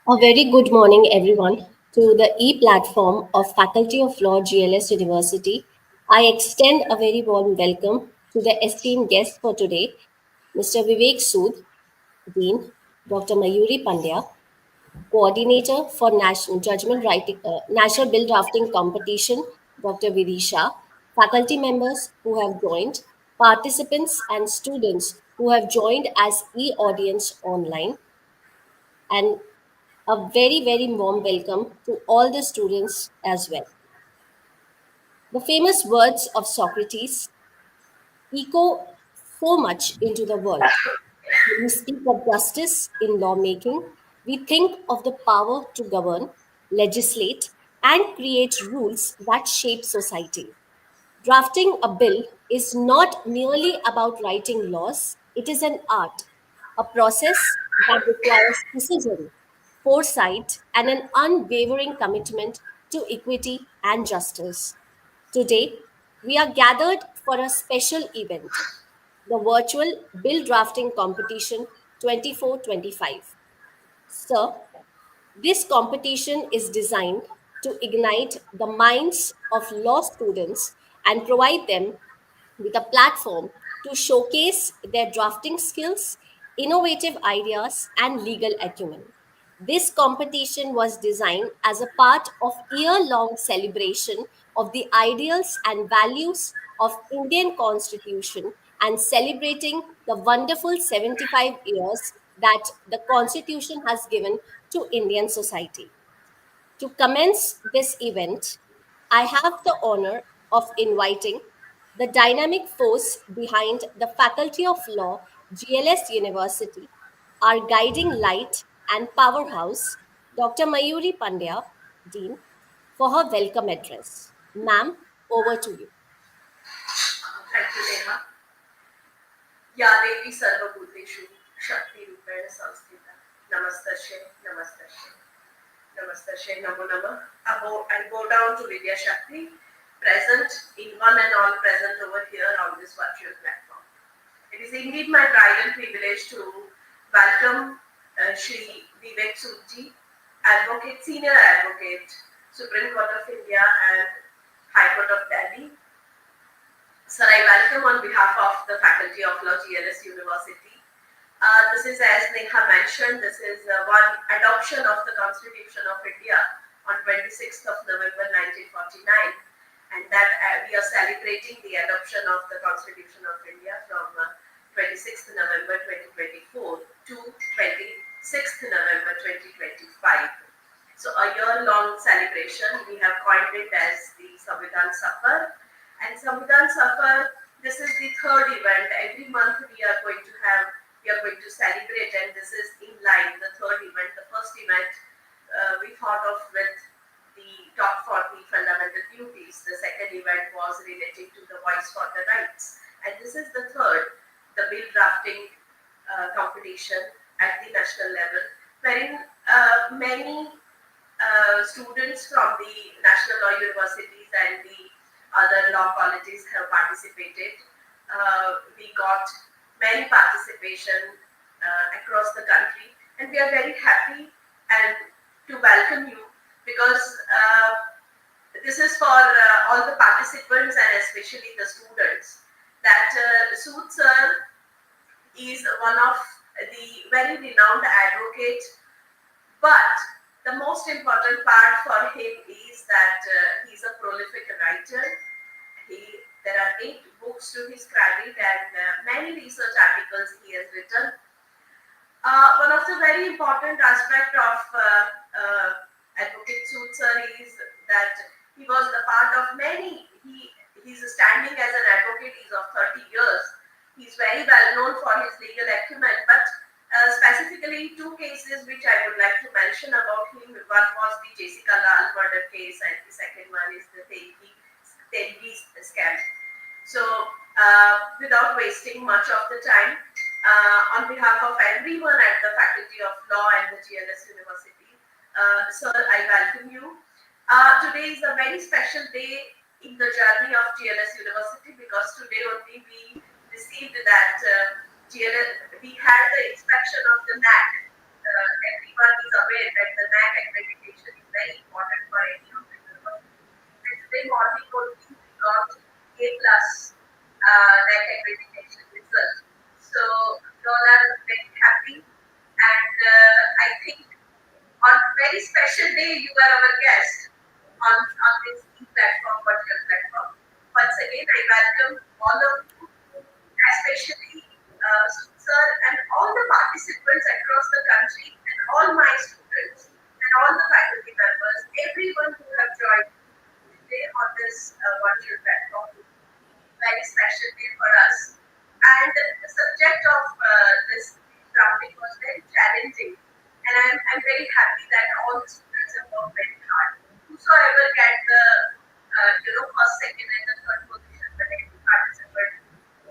A very good morning, everyone, to the e-platform of Faculty of Law, GLS University. I extend a very warm welcome to the esteemed guest for today, Mr. Vivek Sood, Dean, Dr. Mayuri Pandya, Coordinator for National Bill Drafting Competition, Dr. Vidisha, faculty members who have joined, participants and students who have joined as e-audience online, and a very, very warm welcome to all the students as well. The famous words of Socrates echo so much into the world. When we speak of justice in lawmaking, we think of the power to govern, legislate, and create rules that shape society. Drafting a bill is not merely about writing laws, it is an art, a process that requires precision, foresight, and an unwavering commitment to equity and justice. Today, we are gathered for a special event, the virtual bill drafting competition 24-25. Sir, this competition is designed to ignite the minds of law students and provide them with a platform to showcase their drafting skills, innovative ideas, and legal acumen. This competition was designed as a part of year-long celebration of the ideals and values of Indian Constitution and celebrating the wonderful 75 years that the Constitution has given to Indian society. To commence this event, I have the honor of inviting the dynamic force behind the Faculty of Law, GLS University, our guiding light and powerhouse, Dr. Mayuri Pandya, Dean, for her welcome address. Ma'am, over to you. Thank you, Neha. या देवी सर्वभूतेषु शक्तिरूपेण संस्थिता. Namastashe, Namastashe, Namastashe, Namo Namah. I bow down to Vidya Shakti, present in one and all present over here on this virtual platform. It is indeed my pride and privilege to welcome Shri Vivek Sood, advocate, senior advocate, Supreme Court of India and High Court of Delhi. Sir, I welcome on behalf of the Faculty of Law, GLS University. This is, as Neha mentioned, this is one adoption of the Constitution of India on 26th of November 1949, and that we are celebrating the adoption of the Constitution of India from 26th November 2024 to 26th November 2025. So a year-long celebration, we have coined it as the Samvidhan Safar. And Samvidhan Safar, this is the third event. Every month we are going to celebrate, and this is in line, the third event. The first event we thought of with the top 40 fundamental duties. The second event was relating to the voice for the rights. And this is the third, the bill drafting competition at the national level, wherein many students from the national law universities and the other law colleges have participated. We got many participation across the country, and we are very happy and to welcome you because this is for all the participants and especially the students. That Sood sir is one of the very renowned advocate, but the most important part for him is that he's a prolific writer. There are 8 books to his credit and many research articles he has written. One of the very important aspect of Advocate Sood sir is that he was the part of many. His standing as an advocate is of 30 years. He's very well known for his legal acumen, but specifically 2 cases which I would like to mention about him. One was the Jessica Lal murder case, and the second one is the Telgi scam. So, without wasting much of the time, on behalf of everyone at the Faculty of Law and the GLS University, sir, I welcome you. Today is a very special day in the journey of GLS University because today only we received that we had the inspection of the NAC, everyone is aware that the NAC accreditation is very important for any of the university. And today morning only we got A plus NAC accreditation result. So we all are very happy, and I think on very special day you are our guest on this platform, virtual platform. Once again, I welcome all of you, especially sir and all the participants across the country and all my students and all the faculty members, everyone who have joined today on this virtual platform. Very special day for us. And the subject of this drafting was very challenging. And I'm very happy that all the students have worked very hard. Whosoever get the first, second, and the third position, the next participant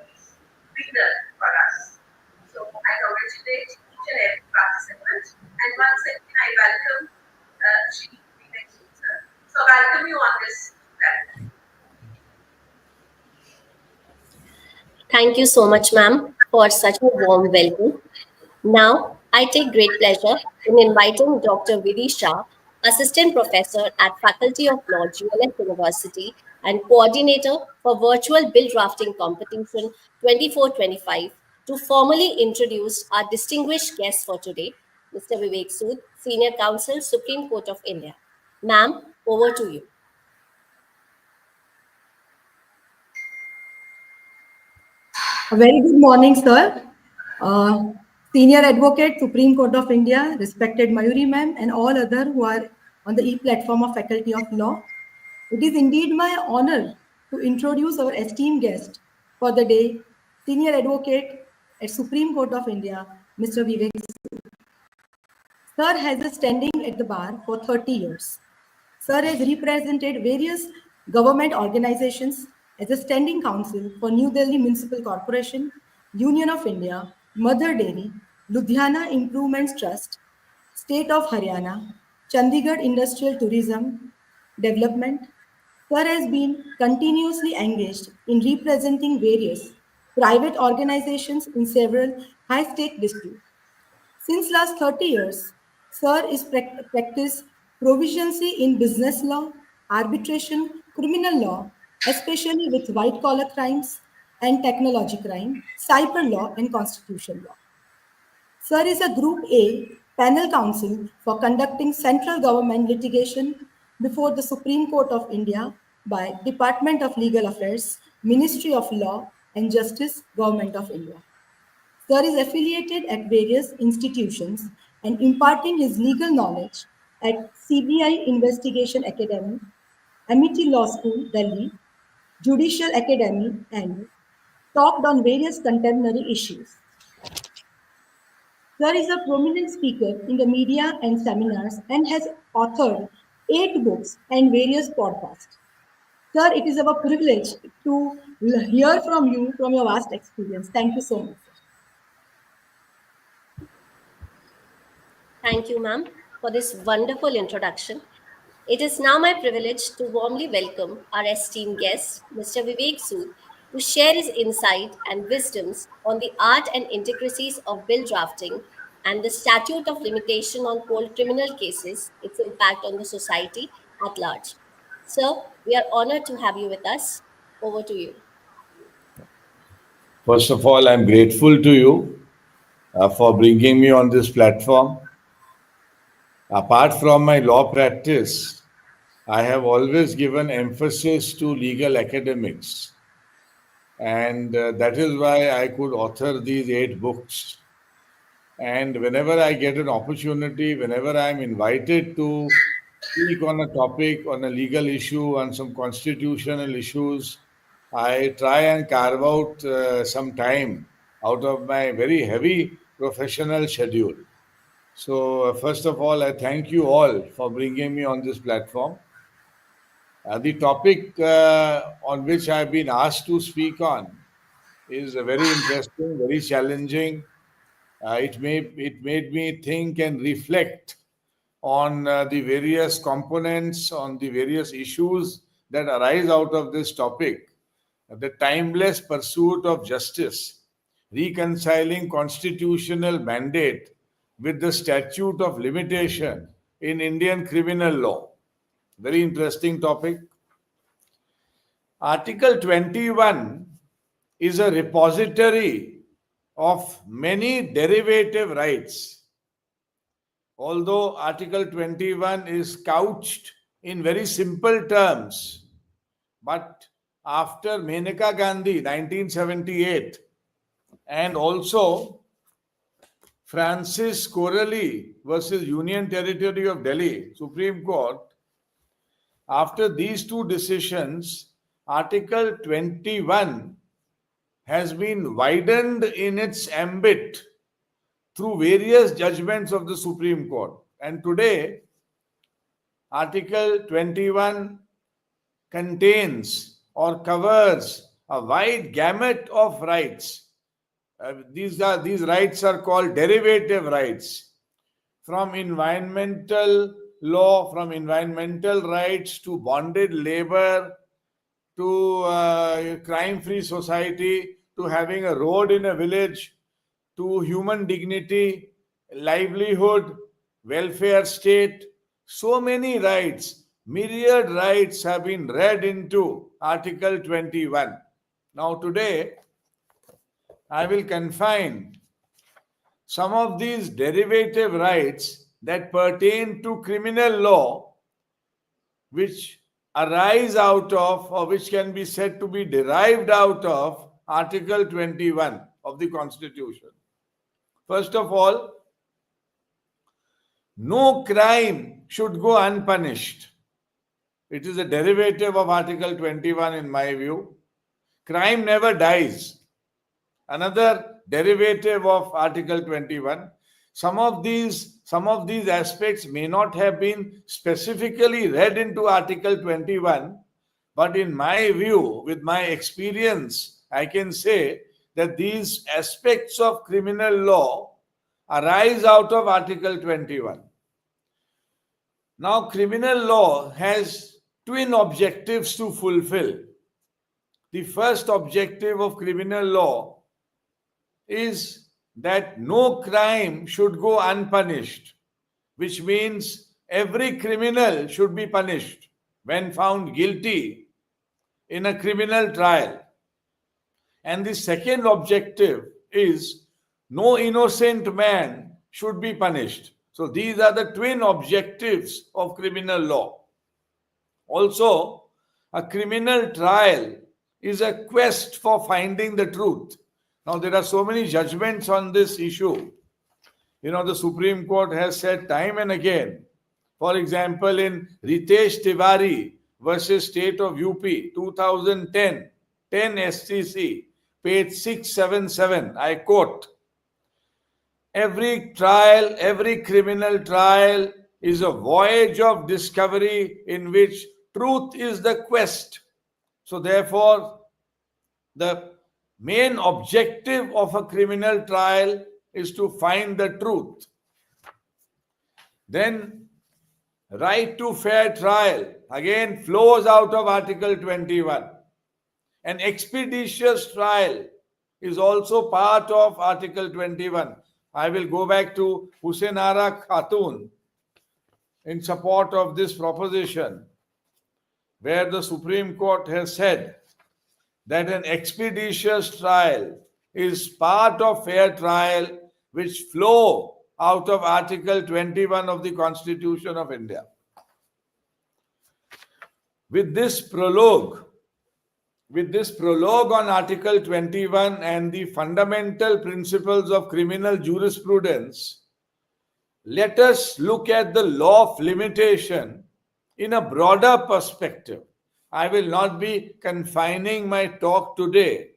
is winner for us. So I congratulate each and every participant. And once again, I welcome Shri Vivek sir. So welcome you on this platform. Thank you so much, ma'am, for such a warm welcome. Now, I take great pleasure in inviting Dr. Vidhi Shah, Assistant Professor at Faculty of Law, GLS University, and Coordinator for Virtual Bill Drafting Competition 24-25, to formally introduce our distinguished guest for today, Mr. Vivek Sood, Senior Counsel, Supreme Court of India. Ma'am, over to you. A very good morning, sir. Uh, Senior Advocate, Supreme Court of India, respected Mayuri ma'am, and all other who are on the e-platform of Faculty of Law. It is indeed my honor to introduce our esteemed guest for the day, Senior Advocate at Supreme Court of India, Mr. Vivek. Sir has a standing at the bar for 30 years. Sir has represented various government organizations as a standing counsel for New Delhi Municipal Corporation, Union of India, Mother Dairy, Ludhiana Improvements Trust, State of Haryana, Chandigarh Industrial Tourism Development. Sir has been continuously engaged in representing various private organizations in several high-stake disputes. Since last 30 years, Sir is practiced proficiency in business law, arbitration, criminal law, especially with white-collar crimes and technology crime, cyber law, and constitutional law. Sir is a Group A panel counsel for conducting central government litigation before the Supreme Court of India by Department of Legal Affairs, Ministry of Law and Justice, Government of India. Sir is affiliated at various institutions and imparting his legal knowledge at CBI Investigation Academy, Amity Law School, Delhi, Judicial Academy, and talked on various contemporary issues. Sir is a prominent speaker in the media and seminars and has authored 8 books and various podcasts. Sir, it is our privilege to hear from you from your vast experience. Thank you so much, sir. Thank you, ma'am, for this wonderful introduction. It is now my privilege to warmly welcome our esteemed guest, Mr. Vivek Sood, to share his insight and wisdoms on the art and intricacies of bill drafting and the statute of limitation on cold criminal cases, its impact on the society at large. Sir, we are honored to have you with us. Over to you. First of all, I'm grateful to you for bringing me on this platform. Apart from my law practice, I have always given emphasis to legal academics, and that is why I could author these 8 books. And whenever I get an opportunity, whenever I'm invited to speak on a topic, on a legal issue, on some constitutional issues, I try and carve out some time out of my very heavy professional schedule. So, first of all, I thank you all for bringing me on this platform. The topic on which I've been asked to speak on is very interesting, very challenging. It made me think and reflect on the various components, on the various issues that arise out of this topic. The timeless pursuit of justice, reconciling constitutional mandate with the statute of limitation in Indian criminal law. Very interesting topic. Article 21 is a repository of many derivative rights. Although Article 21 is couched in very simple terms, but after Maneka Gandhi, 1978, and also Francis Corelli versus Union Territory of Delhi, Supreme Court, after these two decisions, Article 21 has been widened in its ambit through various judgments of the Supreme Court. And today, Article 21 contains or covers a wide gamut of rights. These rights are called derivative rights, from environmental law, from environmental rights to bonded labor, to crime-free society, to having a road in a village, to human dignity, livelihood, welfare state. So many rights, myriad rights have been read into Article 21. Now today, I will confine some of these derivative rights that pertain to criminal law, which arise out of, or which can be said to be derived out of, Article 21 of the Constitution. First of all, no crime should go unpunished. It is a derivative of Article 21 in my view. Crime never dies. Another derivative of Article 21. Some of these aspects may not have been specifically read into Article 21, but in my view, with my experience, I can say that these aspects of criminal law arise out of Article 21. Now, criminal law has twin objectives to fulfill. The first objective of criminal law is that no crime should go unpunished, which means every criminal should be punished when found guilty in a criminal trial. And the second objective is no innocent man should be punished. So these are the twin objectives of criminal law. Also, a criminal trial is a quest for finding the truth. Now, there are so many judgments on this issue. The Supreme Court has said time and again, for example, in Ritesh Tiwari versus State of UP, 2010, 10 SCC, page 677, I quote, every criminal trial is a voyage of discovery in which truth is the quest. So therefore, the main objective of a criminal trial is to find the truth. Then, right to fair trial, again, flows out of Article 21. An expeditious trial is also part of Article 21. I will go back to Husainara Khatun in support of this proposition, where the Supreme Court has said that an expeditious trial is part of fair trial which flow out of Article 21 of the Constitution of India. With this prologue on Article 21 and the fundamental principles of criminal jurisprudence, let us look at the law of limitation in a broader perspective. I will not be confining my talk today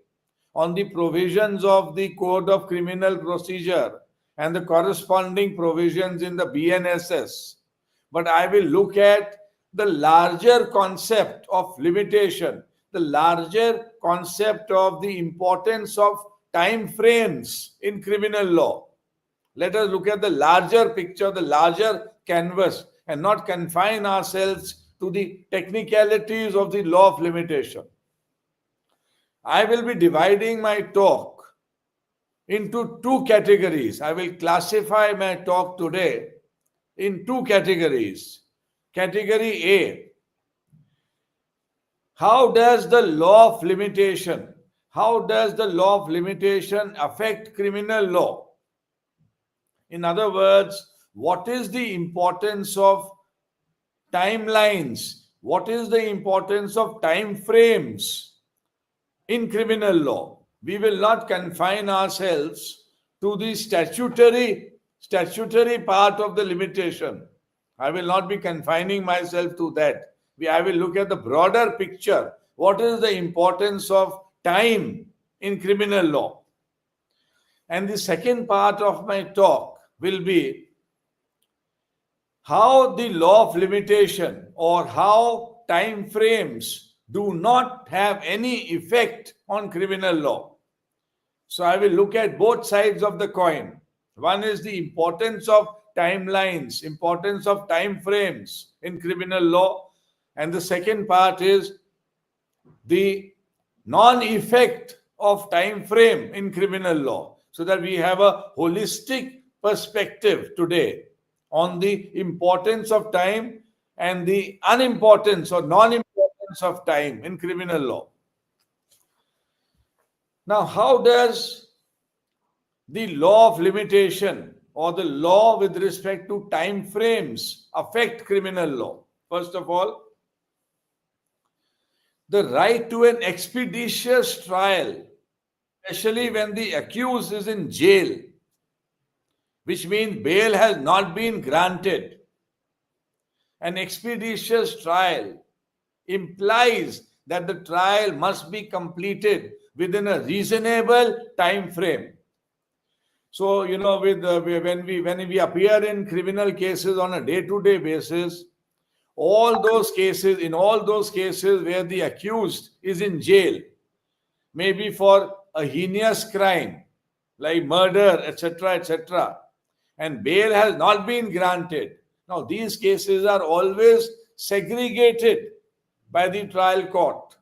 on the provisions of the Code of Criminal Procedure and the corresponding provisions in the BNSS, but I will look at the larger concept of limitation, the larger concept of the importance of time frames in criminal law. Let us look at the larger picture, the larger canvas, and not confine ourselves to the technicalities of the law of limitation. I will be dividing my talk into two categories. I will classify my talk today in two categories. Category A, how does the law of limitation, affect criminal law? In other words, what is the importance of timelines? What is the importance of time frames in criminal law? We will not confine ourselves to the statutory part of the limitation. I will not be confining myself to that. I will look at the broader picture. What is the importance of time in criminal law? And the second part of my talk will be how the law of limitation or how time frames do not have any effect on criminal law. So I will look at both sides of the coin. One is the importance of timelines, importance of time frames in criminal law, and the second part is the non-effect of time frame in criminal law, so that we have a holistic perspective today on the importance of time and the unimportance or non-importance of time in criminal law. Now, how does the law of limitation or the law with respect to time frames affect criminal law? First of all, the right to an expeditious trial, especially when the accused is in jail, which means bail has not been granted. An expeditious trial implies that the trial must be completed within a reasonable time frame. So, when we appear in criminal cases on a day-to-day basis, in all those cases where the accused is in jail, maybe for a heinous crime like murder, etc., and bail has not been granted. Now, these cases are always segregated by the trial court.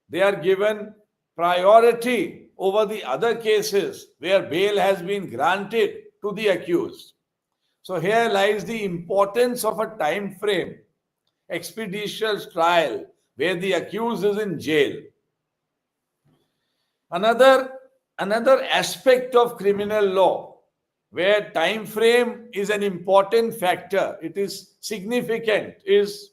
They are given priority over the other cases where bail has been granted to the accused. So here lies the importance of a time frame, expeditious trial where the accused is in jail. Another aspect of criminal law where time frame is an important factor, it is significant, is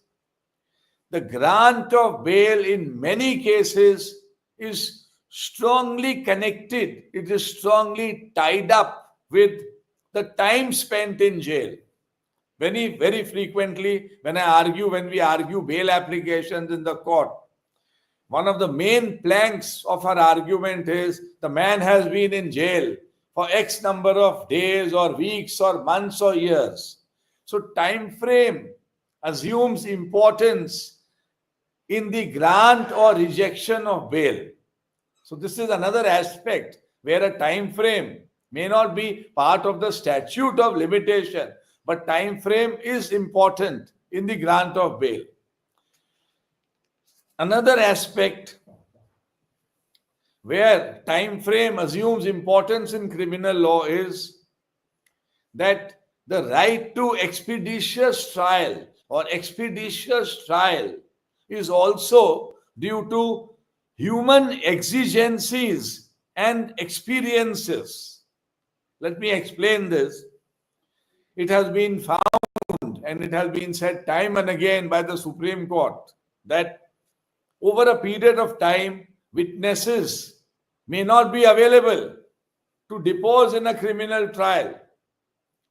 the grant of bail in many cases is strongly connected, it is strongly tied up with the time spent in jail. Very frequently, when we argue bail applications in the court, one of the main planks of our argument is the man has been in jail for X number of days or weeks or months or years. So time frame assumes importance in the grant or rejection of bail. So this is another aspect where a time frame may not be part of the statute of limitation, but time frame is important in the grant of bail. Another aspect where time frame assumes importance in criminal law is that the right to expeditious trial is also due to human exigencies and experiences. Let me explain this. It has been found and it has been said time and again by the Supreme Court that over a period of time, witnesses may not be available to depose in a criminal trial.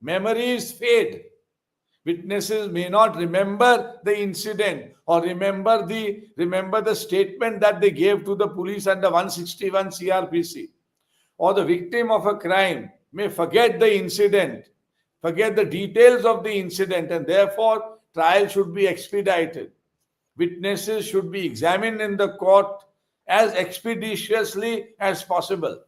Memories fade. Witnesses may not remember the incident or remember the statement that they gave to the police under 161 CRPC. Or the victim of a crime may forget the incident, forget the details of the incident, and therefore trial should be expedited. Witnesses should be examined in the court as expeditiously as possible.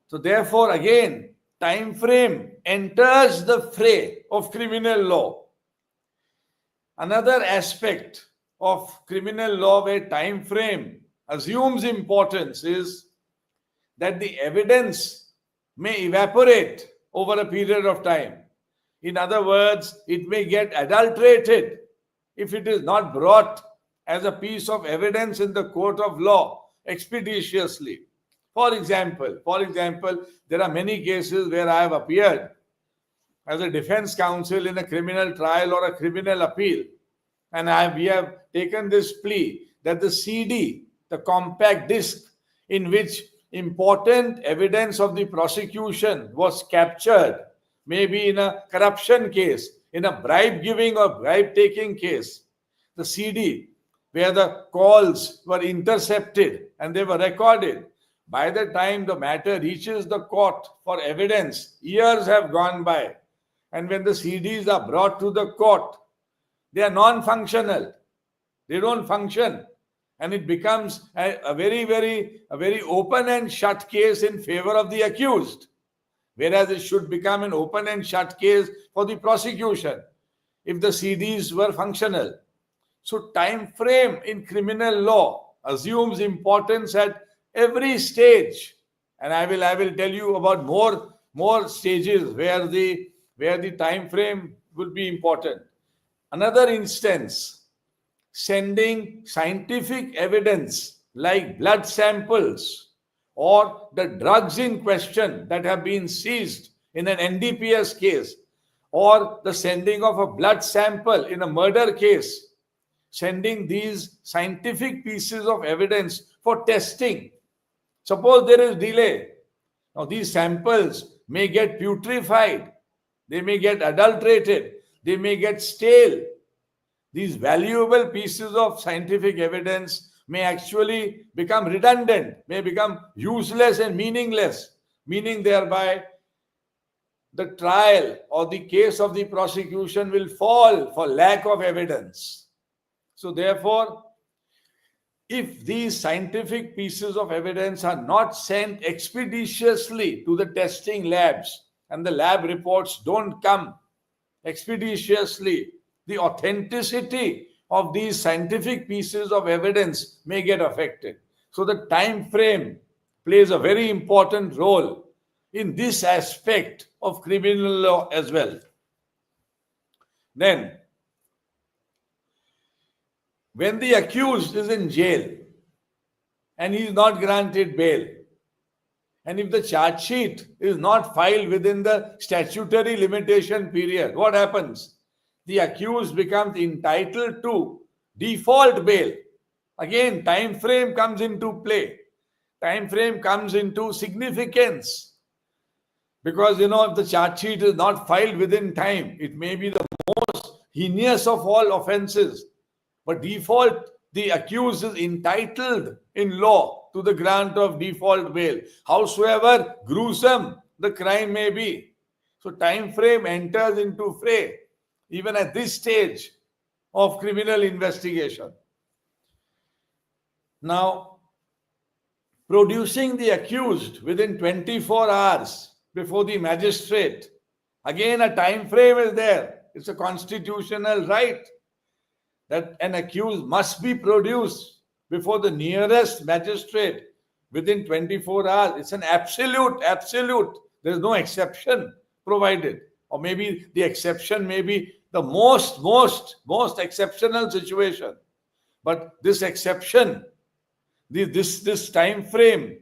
So therefore, again, time frame enters the fray of criminal law. Another aspect of criminal law where time frame assumes importance is that the evidence may evaporate over a period of time. In other words, it may get adulterated if it is not brought as a piece of evidence in the court of law expeditiously. For example, there are many cases where I have appeared as a defense counsel in a criminal trial or a criminal appeal. And we have taken this plea that the CD, the compact disc in which important evidence of the prosecution was captured, maybe in a corruption case, in a bribe giving or bribe taking case, the CD where the calls were intercepted and they were recorded. By the time the matter reaches the court for evidence, years have gone by. And when the CDs are brought to the court, they are non-functional. They don't function. And it becomes a very open and shut case in favor of the accused. Whereas it should become an open and shut case for the prosecution if the CDs were functional. So time frame in criminal law assumes importance at every stage. And I will tell you about more stages where the time frame will be important. Another instance, sending scientific evidence like blood samples or the drugs in question that have been seized in an NDPS case, or the sending of a blood sample in a murder case, sending these scientific pieces of evidence for testing. Suppose there is delay. Now these samples may get putrefied, they may get adulterated, they may get stale. These valuable pieces of scientific evidence may actually become redundant, may become useless and meaningless, meaning thereby the trial or the case of the prosecution will fall for lack of evidence. So therefore, if these scientific pieces of evidence are not sent expeditiously to the testing labs and the lab reports don't come expeditiously, the authenticity of these scientific pieces of evidence may get affected. So the time frame plays a very important role in this aspect of criminal law as well. Then, when the accused is in jail and he is not granted bail, and if the charge sheet is not filed within the statutory limitation period, what happens? The accused becomes entitled to default bail. Again, time frame comes into play. Time frame comes into significance. Because, if the charge sheet is not filed within time, it may be the most heinous of all offenses. But default, the accused is entitled in law to the grant of default bail, howsoever gruesome the crime may be. So time frame enters into fray, even at this stage of criminal investigation. Now, producing the accused within 24 hours before the magistrate, again a time frame is there. It's a constitutional right that an accused must be produced before the nearest magistrate within 24 hours. It's an absolute. There's no exception provided. Or maybe the exception may be the most exceptional situation. But this exception, this time frame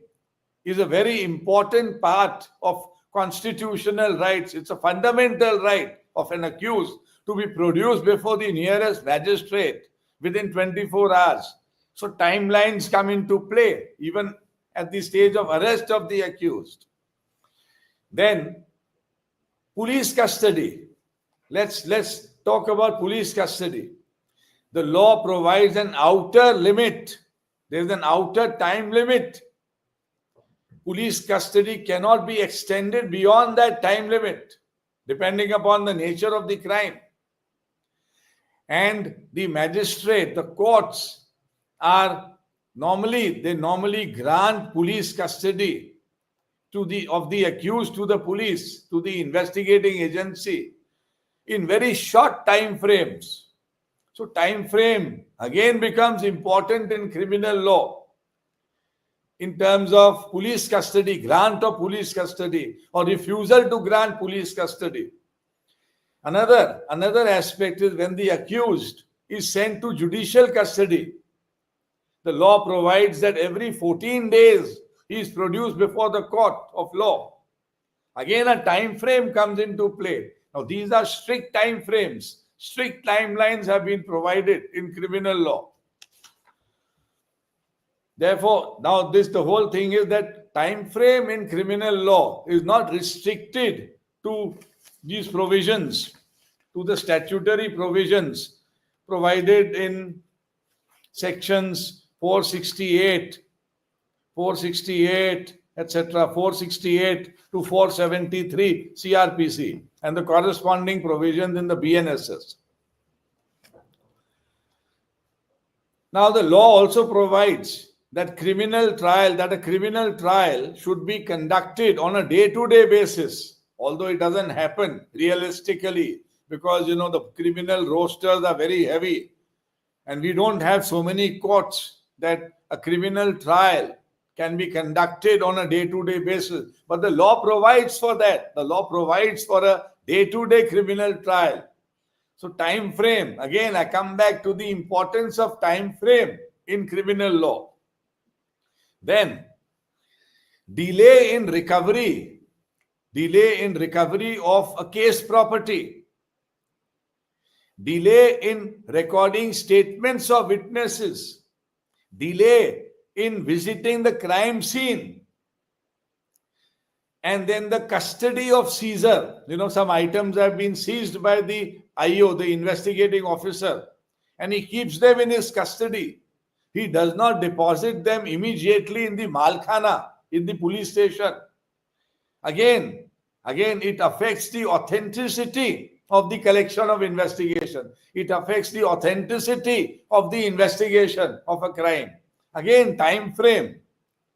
is a very important part of constitutional rights. It's a fundamental right of an accused to be produced before the nearest magistrate within 24 hours. So timelines come into play even at the stage of arrest of the accused. Then police custody. Let's talk about police custody. The law provides an outer limit. There is an outer time limit. Police custody cannot be extended beyond that time limit, depending upon the nature of the crime. And the magistrate, the courts normally grant police custody of the accused to the police, to the investigating agency, in very short time frames. So time frame again becomes important in criminal law. in terms of police custody, grant of police custody, or refusal to grant police custody. Another aspect is when the accused is sent to judicial custody. The law provides that every 14 days he is produced before the court of law. Again, a time frame comes into play. Now, these are strict time frames. Strict timelines have been provided in criminal law. Therefore, now the whole thing is that time frame in criminal law is not restricted to these provisions, to the statutory provisions provided in sections 468, etc., 468 to 473 CRPC, and the corresponding provisions in the BNSS. Now, the law also provides that a criminal trial should be conducted on a day-to-day basis, although it doesn't happen realistically because, the criminal rosters are very heavy and we don't have so many courts that a criminal trial can be conducted on a day-to-day basis. But the law provides for that. The law provides for a day-to-day criminal trial. So time frame, again, I come back to the importance of time frame in criminal law. Then, delay in recovery of a case property, delay in recording statements of witnesses, delay in visiting the crime scene, and then the custody of seizure. Some items have been seized by the IO, the investigating officer, and he keeps them in his custody. He does not deposit them immediately in the Malkhana, in the police station. Again, it affects the authenticity of the collection of investigation. It affects the authenticity of the investigation of a crime. Again, time frame.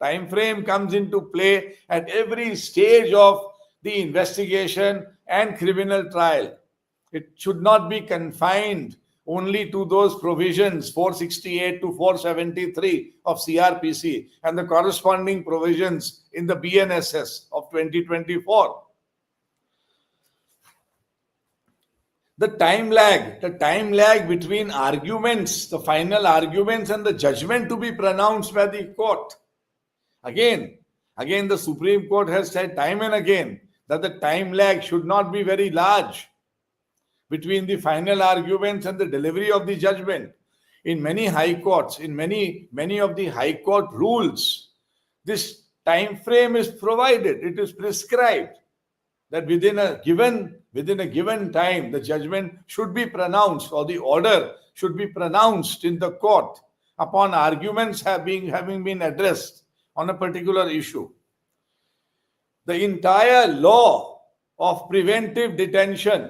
Time frame comes into play at every stage of the investigation and criminal trial. It should not be confined only to those provisions 468 to 473 of CRPC and the corresponding provisions in the BNSS of 2024. The time lag between arguments, the final arguments and the judgment to be pronounced by the court. Again, the Supreme Court has said time and again that the time lag should not be very large between the final arguments and the delivery of the judgment. In many high courts, in many of the high court rules, this time frame is provided. It is prescribed that within a given time, the judgment should be pronounced or the order should be pronounced in the court upon arguments having been addressed on a particular issue. The entire law of preventive detention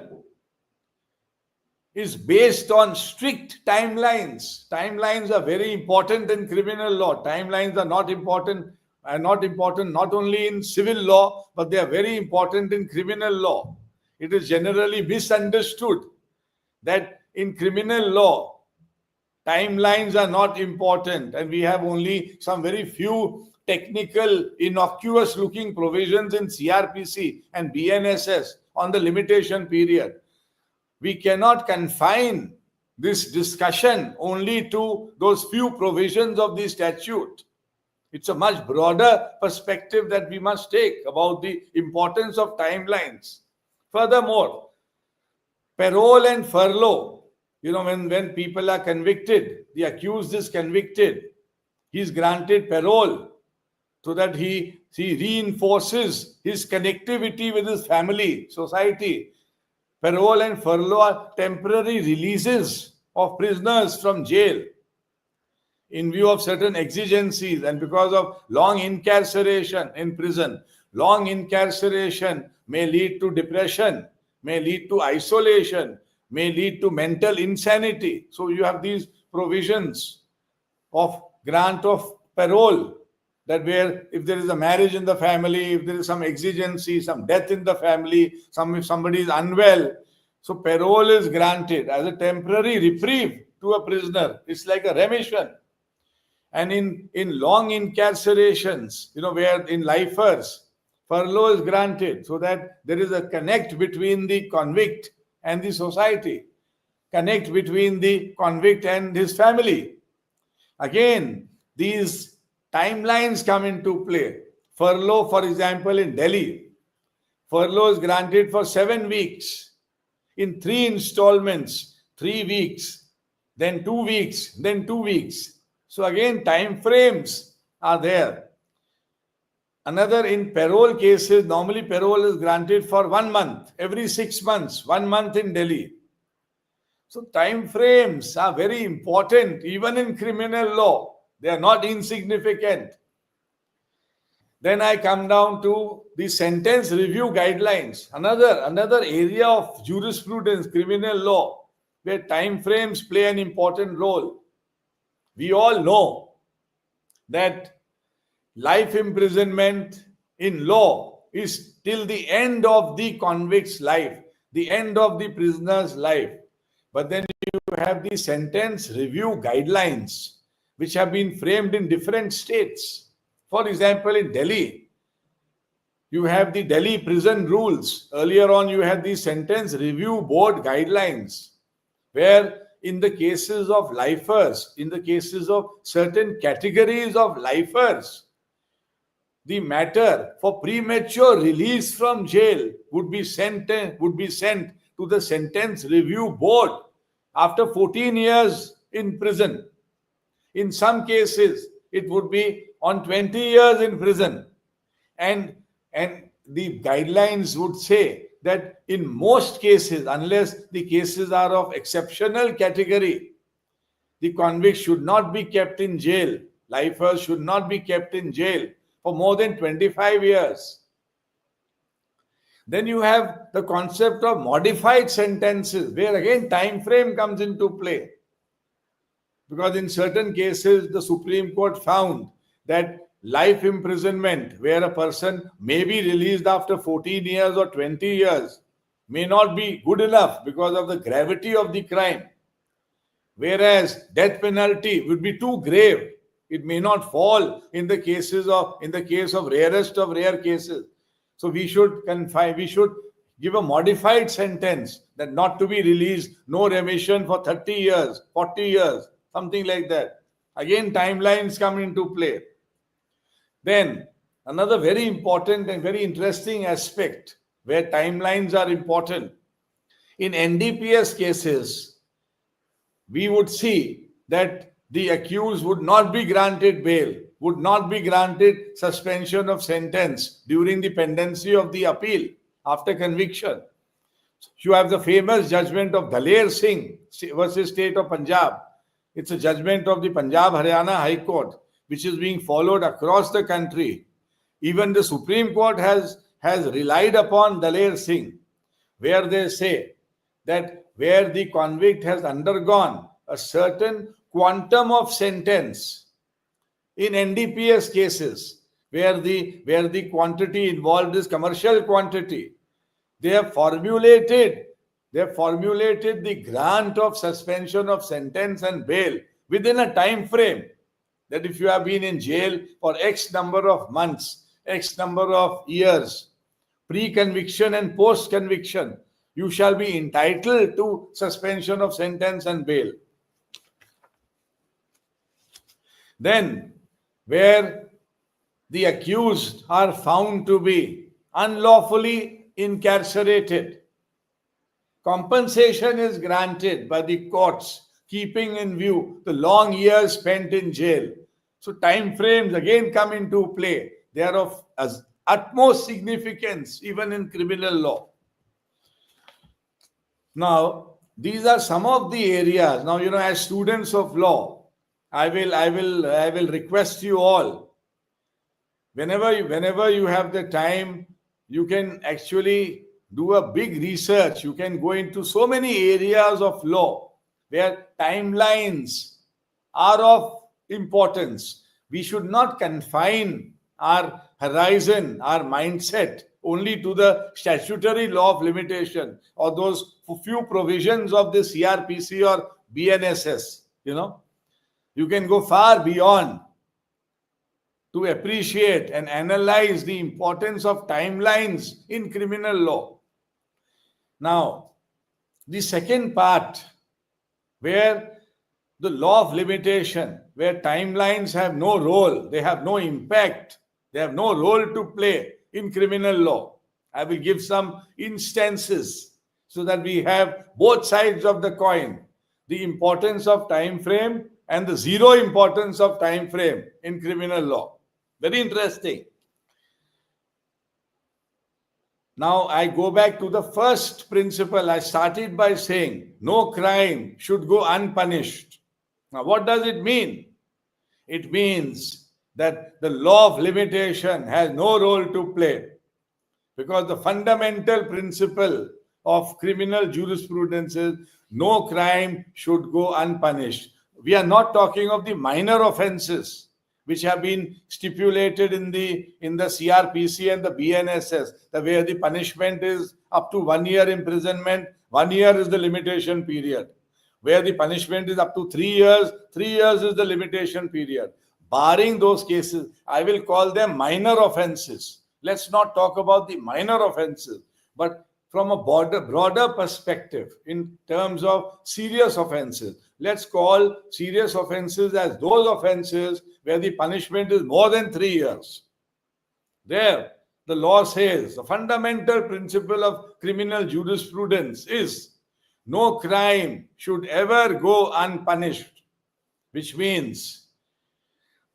is based on strict timelines. Timelines are very important in criminal law. Timelines are not important not only in civil law, but they are very important in criminal law. It is generally misunderstood that in criminal law, timelines are not important and we have only some very few technical, innocuous looking provisions in CRPC and BNSS on the limitation period. We cannot confine this discussion only to those few provisions of the statute. It's a much broader perspective that we must take about the importance of timelines. Furthermore, parole and furlough, when people are convicted, the accused is convicted, he is granted parole so that he reinforces his connectivity with his family, society. Parole and furlough are temporary releases of prisoners from jail in view of certain exigencies and because of long incarceration in prison. Long incarceration may lead to depression, may lead to isolation, may lead to mental insanity. So you have these provisions of grant of parole, that where if there is a marriage in the family, if there is some exigency, some death in the family, if somebody is unwell, so parole is granted as a temporary reprieve to a prisoner. It's like a remission. And in long incarcerations, where in lifers, furlough is granted so that there is a connect between the convict and the society, connect between the convict and his family. Again, these timelines come into play. Furlough, for example, in Delhi, furlough is granted for 7 weeks in 3 installments, 3 weeks, then 2 weeks, then 2 weeks. So again, time frames are there. Another, in parole cases, normally parole is granted for 1 month, every 6 months, 1 month in Delhi. So time frames are very important, even in criminal law. They are not insignificant. Then I come down to the sentence review guidelines, another area of jurisprudence, criminal law, where time frames play an important role. We all know that life imprisonment in law is till the end of the convict's life, the end of the prisoner's life. But then you have the sentence review guidelines, which have been framed in different states. For example, in Delhi, you have the Delhi prison rules. Earlier on, you had the sentence review board guidelines, where in the cases of lifers, in the cases of certain categories of lifers, the matter for premature release from jail would be sent to the sentence review board after 14 years in prison. In some cases, it would be on 20 years in prison. And the guidelines would say that in most cases, unless the cases are of exceptional category, the convict should not be kept in jail. Lifers should not be kept in jail for more than 25 years. Then you have the concept of modified sentences, where again time frame comes into play. Because in certain cases, the Supreme Court found that life imprisonment, where a person may be released after 14 years or 20 years, may not be good enough because of the gravity of the crime. Whereas death penalty would be too grave. It may not fall in the case of rarest of rare cases. So we should give a modified sentence, that not to be released, no remission for 30 years, 40 years, something like that. Again, timelines come into play. Then another very important and very interesting aspect where timelines are important. In NDPS cases, we would see that the accused would not be granted bail, would not be granted suspension of sentence during the pendency of the appeal after conviction. You have the famous judgment of Daler Singh versus State of Punjab. It's a judgment of the Punjab Haryana High Court, which is being followed across the country. Even the Supreme Court has relied upon Daler Singh, where they say that where the convict has undergone a certain quantum of sentence in NDPS cases, where the quantity involved is commercial quantity, they have formulated the grant of suspension of sentence and bail within a time frame, that if you have been in jail for X number of months, X number of years, pre-conviction and post-conviction, you shall be entitled to suspension of sentence and bail. Then, where the accused are found to be unlawfully incarcerated, compensation is granted by the courts, keeping in view the long years spent in jail. So time frames again come into play. They are of utmost significance even in criminal law. Now, these are some of the areas. Now, as students of law, I will request you all, whenever you have the time, you can actually do a big research. You can go into so many areas of law where timelines are of importance. We should not confine our horizon, our mindset only to the statutory law of limitation or those few provisions of the CRPC or BNSS, You can go far beyond to appreciate and analyze the importance of timelines in criminal law. Now, the second part, where the law of limitation, where timelines have no role, they have no impact, they have no role to play in criminal law. I will give some instances so that we have both sides of the coin, the importance of time frame and the zero importance of time frame in criminal law. Very interesting. Now, I go back to the first principle. I started by saying no crime should go unpunished. Now, what does it mean? It means that the law of limitation has no role to play, because the fundamental principle of criminal jurisprudence is no crime should go unpunished. We are not talking of the minor offenses which have been stipulated in the CRPC and the BNSS, where the punishment is up to 1 year imprisonment. 1 year is the limitation period. Where the punishment is up to 3 years, 3 years is the limitation period. Barring those cases, I will call them minor offenses. Let's not talk about the minor offenses, but from a broader perspective, in terms of serious offenses, let's call serious offenses as those offenses where the punishment is more than 3 years. There, the law says the fundamental principle of criminal jurisprudence is no crime should ever go unpunished, which means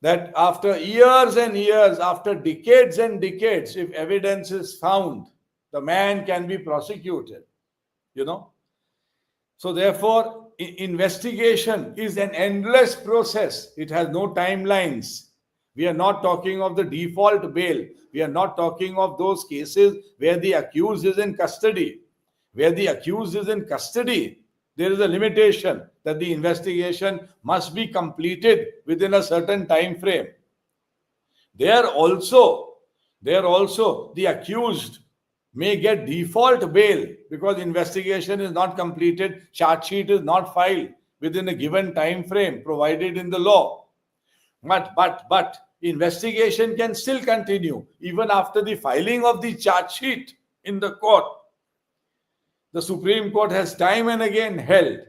that after years and years, after decades and decades, if evidence is found, the man can be prosecuted, So therefore, investigation is an endless process. It has no timelines. We are not talking of the default bail. We are not talking of those cases where the accused is in custody. Where the accused is in custody, there is a limitation that the investigation must be completed within a certain time frame. There also, the accused may get default bail because investigation is not completed, charge sheet is not filed within a given time frame provided in the law. But investigation can still continue even after the filing of the charge sheet in the court. The Supreme Court has time and again held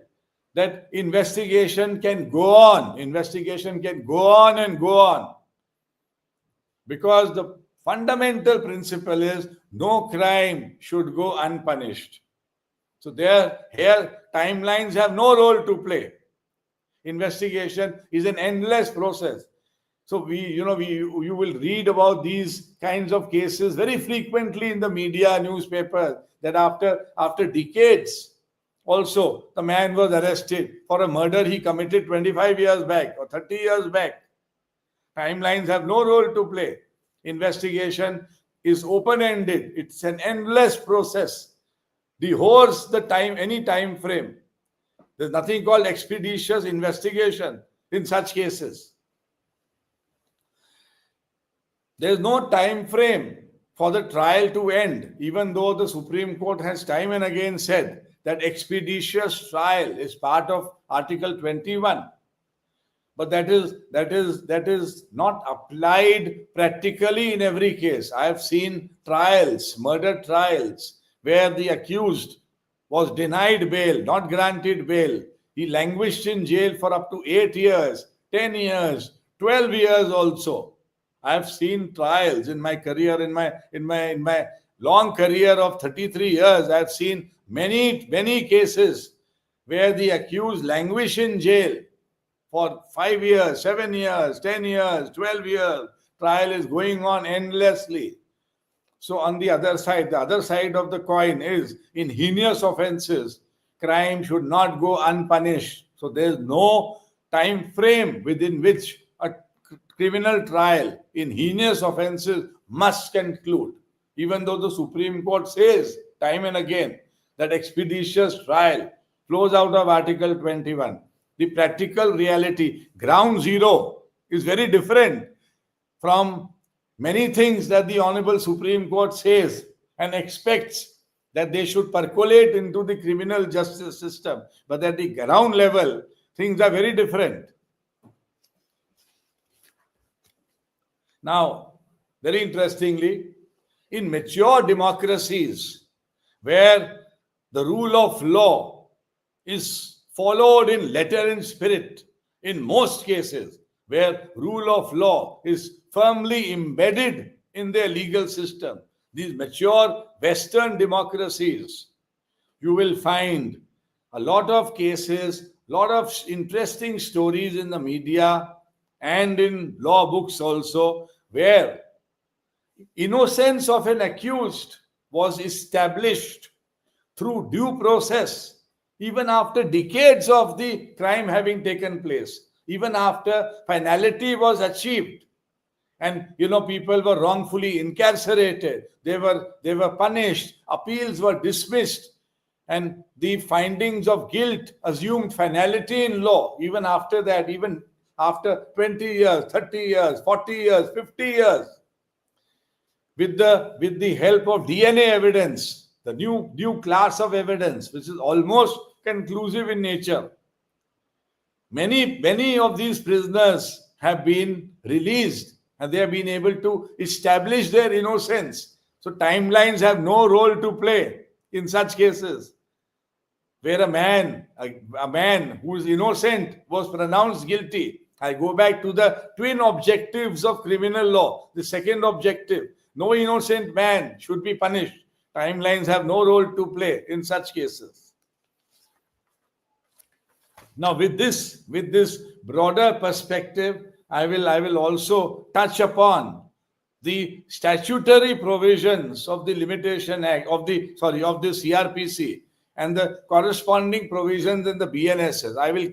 that investigation can go on. Investigation can go on and go on, because the fundamental principle is no crime should go unpunished. So here timelines have no role to play. Investigation is an endless process. So you will read about these kinds of cases very frequently in the media, newspapers, that after decades, also the man was arrested for a murder he committed 25 years back or 30 years back. Timelines have no role to play. Investigation is open-ended. It's an endless process. Any time frame. There's nothing called expeditious investigation in such cases. There's no time frame for the trial to end, even though the Supreme Court has time and again said that expeditious trial is part of Article 21. But that is not applied practically in every case. I have seen trials, murder trials, where the accused was denied bail, not granted bail. He languished in jail for up to 8 years, 10 years, 12 years also. I have seen trials in my career, in my long career of 33 years. I have seen many cases where the accused languish in jail for 5 years, 7 years, 10 years, 12 years. Trial is going on endlessly. So on the other side of the coin is in heinous offenses, crime should not go unpunished. So there is no time frame within which a criminal trial in heinous offenses must conclude, even though the Supreme Court says time and again that expeditious trial flows out of Article 21. The practical reality, ground zero, is very different from many things that the Honorable Supreme Court says and expects that they should percolate into the criminal justice system. But at the ground level, things are very different. Now, very interestingly, in mature democracies where the rule of law is followed in letter and spirit, in most cases, where rule of law is firmly embedded in their legal system, these mature Western democracies, you will find a lot of cases, lot of interesting stories in the media and in law books also, where innocence of an accused was established through due process, even after decades of the crime having taken place, even after finality was achieved. And people were wrongfully incarcerated, they were punished, appeals were dismissed, and the findings of guilt assumed finality in law even after that, even after 20 years, 30 years, 40 years, 50 years, with the help of DNA evidence, the new class of evidence, which is almost conclusive in nature. Many of these prisoners have been released and they have been able to establish their innocence. So timelines have no role to play in such cases where a man who is innocent was pronounced guilty. I go back to the twin objectives of criminal law. The second objective, no innocent man should be punished. Timelines have no role to play in such cases. Now, with this broader perspective, I will also touch upon the statutory provisions of the Limitation Act of the CRPC and the corresponding provisions in the BNSS. I will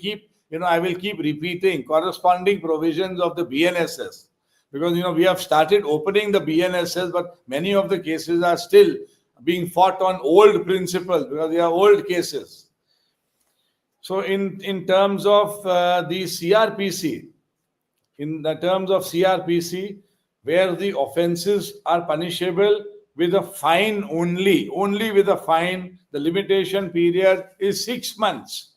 keep repeating corresponding provisions of the BNSS because we have started opening the BNSS, but many of the cases are still being fought on old principles because they are old cases. So in terms of the CRPC, where the offences are punishable with a fine only with a fine, the limitation period is 6 months.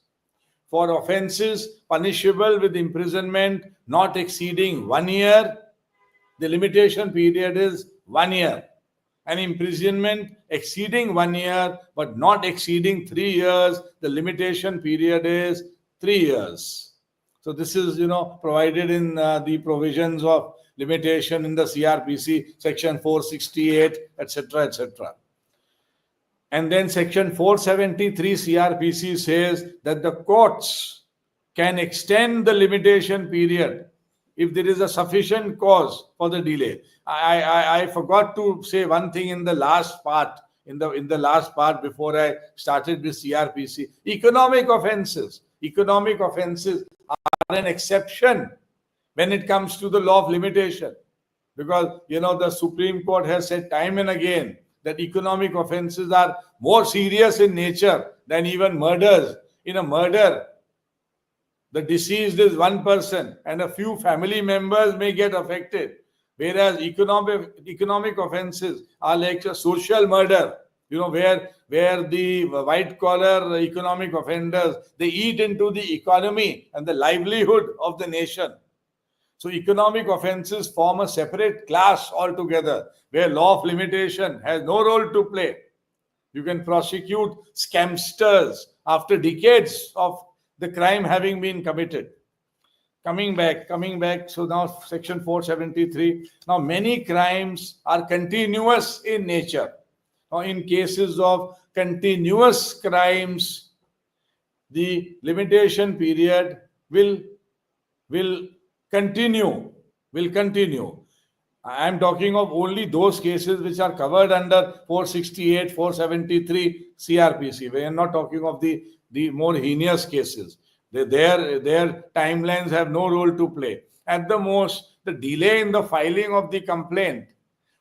For offences punishable with imprisonment not exceeding 1 year, the limitation period is 1 year. And imprisonment exceeding 1 year but not exceeding 3 years, the limitation period is 3 years. So this is provided in the provisions of limitation in the CRPC, section 468, etc., etc. And then section 473 CRPC says that the courts can extend the limitation period if there is a sufficient cause for the delay. I forgot to say one thing in the last part, in the last part before I started with CRPC. Economic offences are an exception when it comes to the law of limitation, because the Supreme Court has said time and again that economic offences are more serious in nature than even murders. In a murder, the deceased is one person and a few family members may get affected, whereas economic offences are like a social murder, where the white collar economic offenders, they eat into the economy and the livelihood of the nation. So economic offences form a separate class altogether, where law of limitation has no role to play. You can prosecute scamsters after decades of the crime having been committed. Coming back, so now section 473. Now many crimes are continuous in nature. Now in cases of continuous crimes, the limitation period will continue. I am talking of only those cases which are covered under 468, 473 CRPC. We are not talking of the more heinous cases. Their timelines have no role to play. At the most, the delay in the filing of the complaint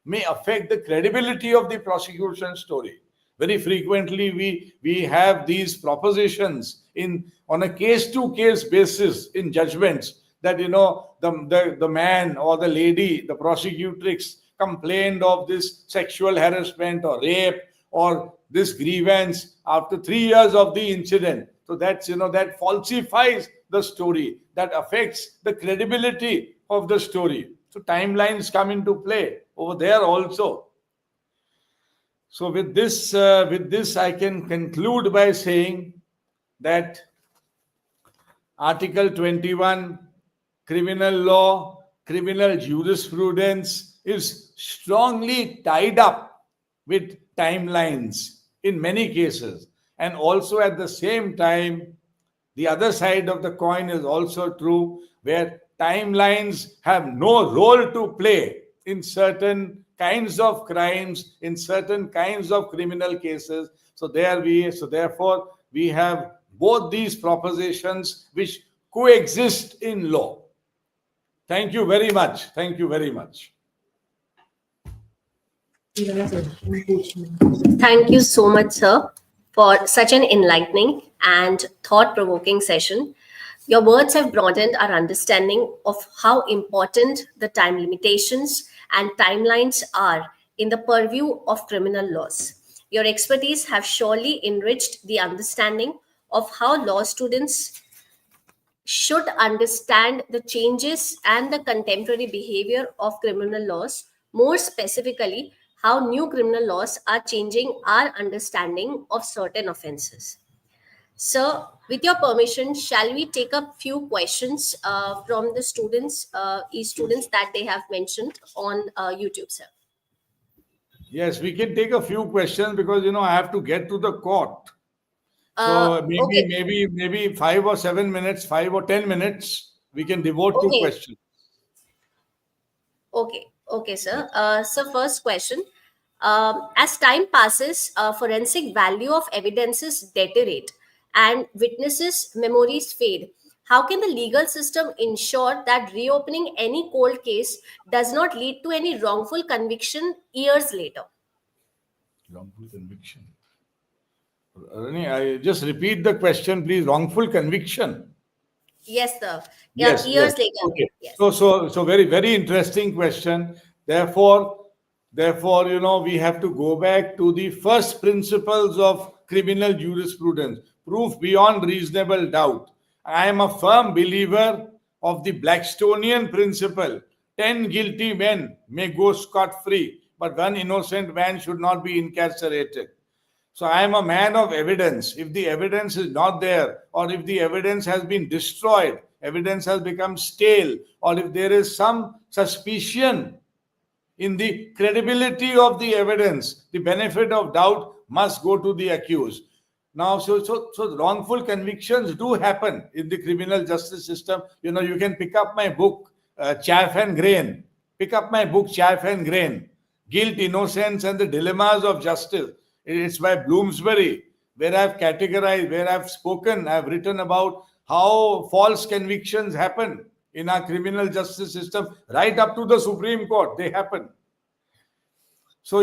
may affect the credibility of the prosecution story. Very frequently, we have these propositions on a case-to-case basis in judgments that the man or the lady, the prosecutrix, complained of this sexual harassment or rape or this grievance after 3 years of the incident. So that falsifies the story, that affects the credibility of the story. So timelines come into play over there also. So with this, I can conclude by saying that Article 21, criminal law, criminal jurisprudence is strongly tied up with timelines in many cases. And also at the same time, the other side of the coin is also true, where timelines have no role to play in certain kinds of crimes, in certain kinds of criminal cases. Therefore, we have both these propositions which coexist in law. Thank you very much. Thank you very much. Thank you so much, sir, for such an enlightening and thought provoking session. Your words have broadened our understanding of how important the time limitations and timelines are in the purview of criminal laws. Your expertise have surely enriched the understanding of how law students should understand the changes and the contemporary behavior of criminal laws, more specifically, how new criminal laws are changing our understanding of certain offenses. So, with your permission, shall we take up few questions from the students, e-students that they have mentioned on YouTube, sir? Yes, we can take a few questions because I have to get to the court. So Okay, maybe 5 or 7 minutes, 5 or 10 minutes, we can devote to okay, questions. okay, sir. So, first question. As time passes, forensic value of evidences deteriorate and witnesses' memories fade. How can the legal system ensure that reopening any cold case does not lead to any wrongful conviction years later? Wrongful conviction. Rani, I just repeat the question, please. Wrongful conviction. Yes, sir. Yeah, Yes, yes. years later. Okay. Yes. So very, very interesting question. Therefore, we have to go back to the first principles of criminal jurisprudence, proof beyond reasonable doubt. I am a firm believer of the Blackstonian principle. 10 guilty men may go scot-free, but one innocent man should not be incarcerated. So I am a man of evidence. If the evidence is not there, or if the evidence has been destroyed, evidence has become stale, or if there is some suspicion in the credibility of the evidence, the benefit of doubt must go to the accused. Now, so wrongful convictions do happen in the criminal justice system. You can pick up my book, Chaff and Grain. Pick up my book, Chaff and Grain, Guilt, Innocence, and the Dilemmas of Justice. It's by Bloomsbury, where I've categorized, where I've spoken, I've written about how false convictions happen in our criminal justice system, right up to the Supreme Court. They happen. So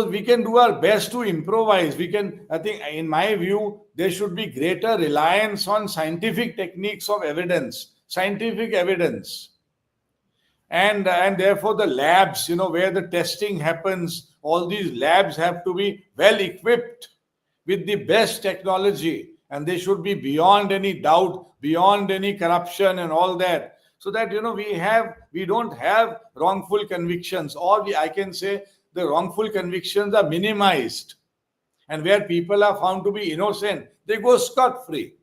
we can do our best to improvise. I think, in my view, there should be greater reliance on scientific techniques of evidence, scientific evidence. And therefore the labs, where the testing happens, all these labs have to be well equipped with the best technology, and they should be beyond any doubt, beyond any corruption and all that, so that we don't have wrongful convictions, or I can say the wrongful convictions are minimized, and where people are found to be innocent, they go scot-free.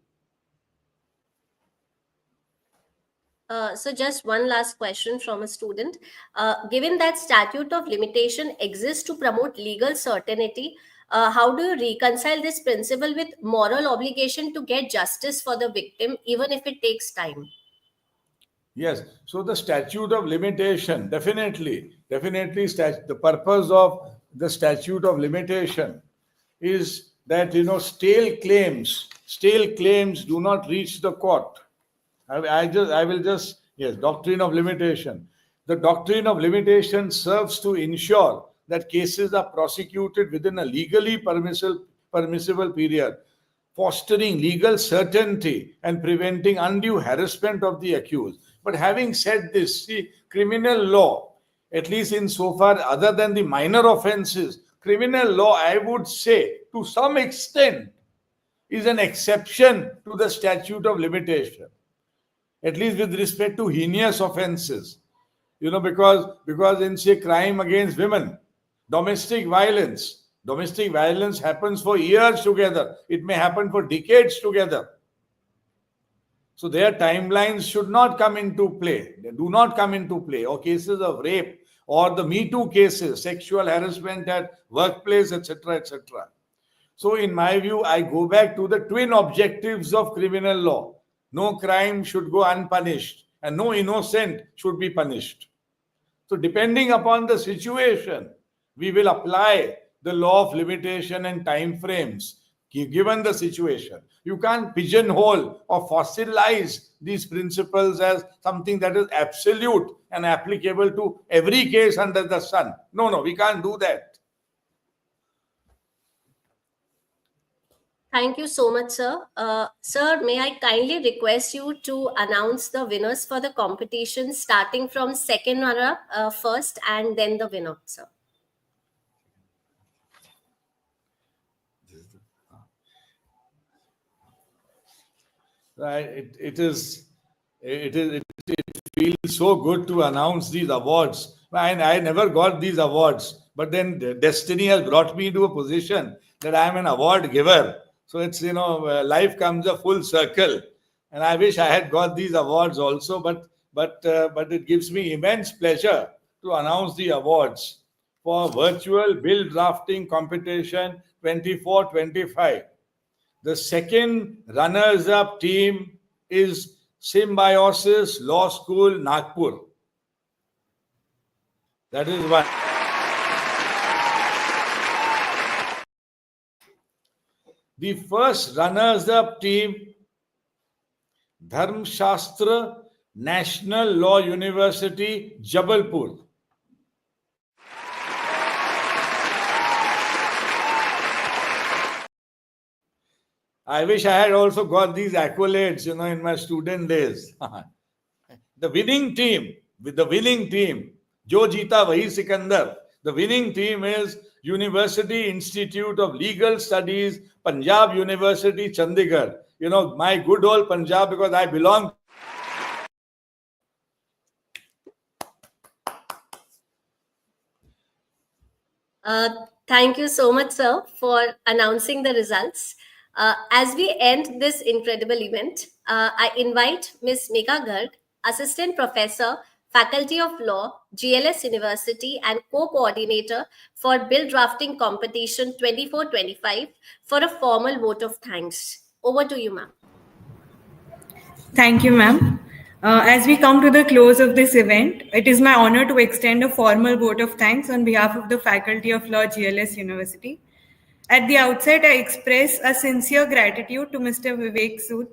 So just one last question from a student. Given that statute of limitation exists to promote legal certainty, how do you reconcile this principle with moral obligation to get justice for the victim, even if it takes time? Yes, so the statute of limitation, definitely, the purpose of the statute of limitation is that stale claims do not reach the court. Yes, doctrine of limitation. The doctrine of limitation serves to ensure that cases are prosecuted within a legally permissible period, fostering legal certainty and preventing undue harassment of the accused. But having said this, see, criminal law, at least insofar other than the minor offenses, criminal law, I would say, to some extent, is an exception to the statute of limitation, at least with respect to heinous offenses. because in say crime against women, domestic violence happens for years together. It may happen for decades together. So their timelines should not come into play. They do not come into play. Or cases of rape or the Me Too cases, sexual harassment at workplace, etc., etc. So in my view, I go back to the twin objectives of criminal law. No crime should go unpunished and no innocent should be punished. So depending upon the situation, we will apply the law of limitation and time frames given the situation. You can't pigeonhole or fossilize these principles as something that is absolute and applicable to every case under the sun. No, we can't do that. Thank you so much, sir. Sir, may I kindly request you to announce the winners for the competition, starting from second runner first and then the winner, sir. Right. It feels so good to announce these awards. I never got these awards, but then destiny has brought me to a position that I am an award giver. So it's, life comes a full circle. And I wish I had got these awards also, but it gives me immense pleasure to announce the awards for virtual bill drafting competition 24-25. The second runners up team is Symbiosis Law School, Nagpur. That is one. The first runners up team, Dharmshastra National Law University, Jabalpur. I wish I had also got these accolades, in my student days. The winning team, Jo Jeeta Wahi Sikandar. The winning team is University Institute of Legal Studies, Punjab University, Chandigarh. My good old Punjab, because I belong. Thank you so much, sir, for announcing the results. As we end this incredible event, I invite Ms. Megha Garg, Assistant Professor, Faculty of Law, GLS University, and co-coordinator for Bill Drafting Competition 24-25 for a formal vote of thanks. Over to you, ma'am. Thank you, ma'am. As we come to the close of this event, it is my honor to extend a formal vote of thanks on behalf of the Faculty of Law, GLS University. At the outset, I express a sincere gratitude to Mr. Vivek Sood,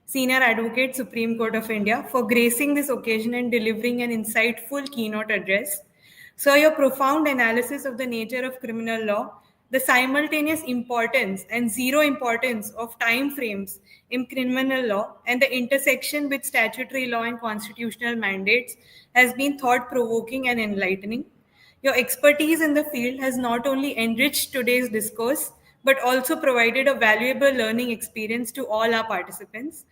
Senior Advocate, Supreme Court of India, for gracing this occasion and delivering an insightful keynote address. Sir, your profound analysis of the nature of criminal law, the simultaneous importance and zero importance of time frames in criminal law, and the intersection with statutory law and constitutional mandates has been thought-provoking and enlightening. Your expertise in the field has not only enriched today's discourse, but also provided a valuable learning experience to all our participants.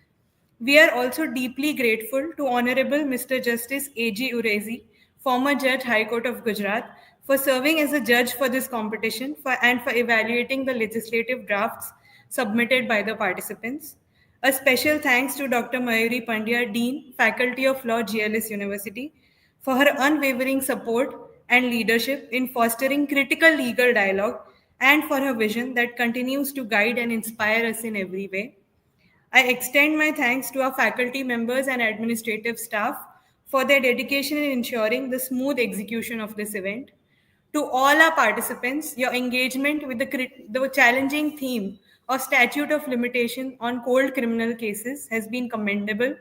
We are also deeply grateful to Honorable Mr. Justice A.G. Urezi, former Judge High Court of Gujarat, for serving as a judge for this competition and for evaluating the legislative drafts submitted by the participants. A special thanks to Dr. Mayuri Pandya, Dean, Faculty of Law, GLS University, for her unwavering support and leadership in fostering critical legal dialogue and for her vision that continues to guide and inspire us in every way. I extend my thanks to our faculty members and administrative staff for their dedication in ensuring the smooth execution of this event. To all our participants, your engagement with the challenging theme of statute of limitation on cold criminal cases has been commendable.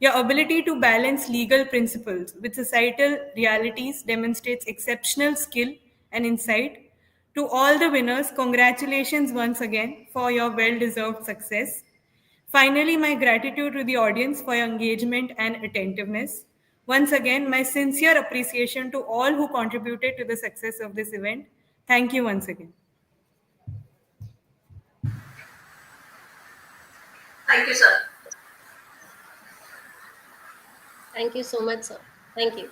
Your ability to balance legal principles with societal realities demonstrates exceptional skill and insight. To all the winners, congratulations once again for your well-deserved success. Finally, my gratitude to the audience for your engagement and attentiveness. Once again, my sincere appreciation to all who contributed to the success of this event. Thank you once again. Thank you, sir. Thank you so much, sir. Thank you.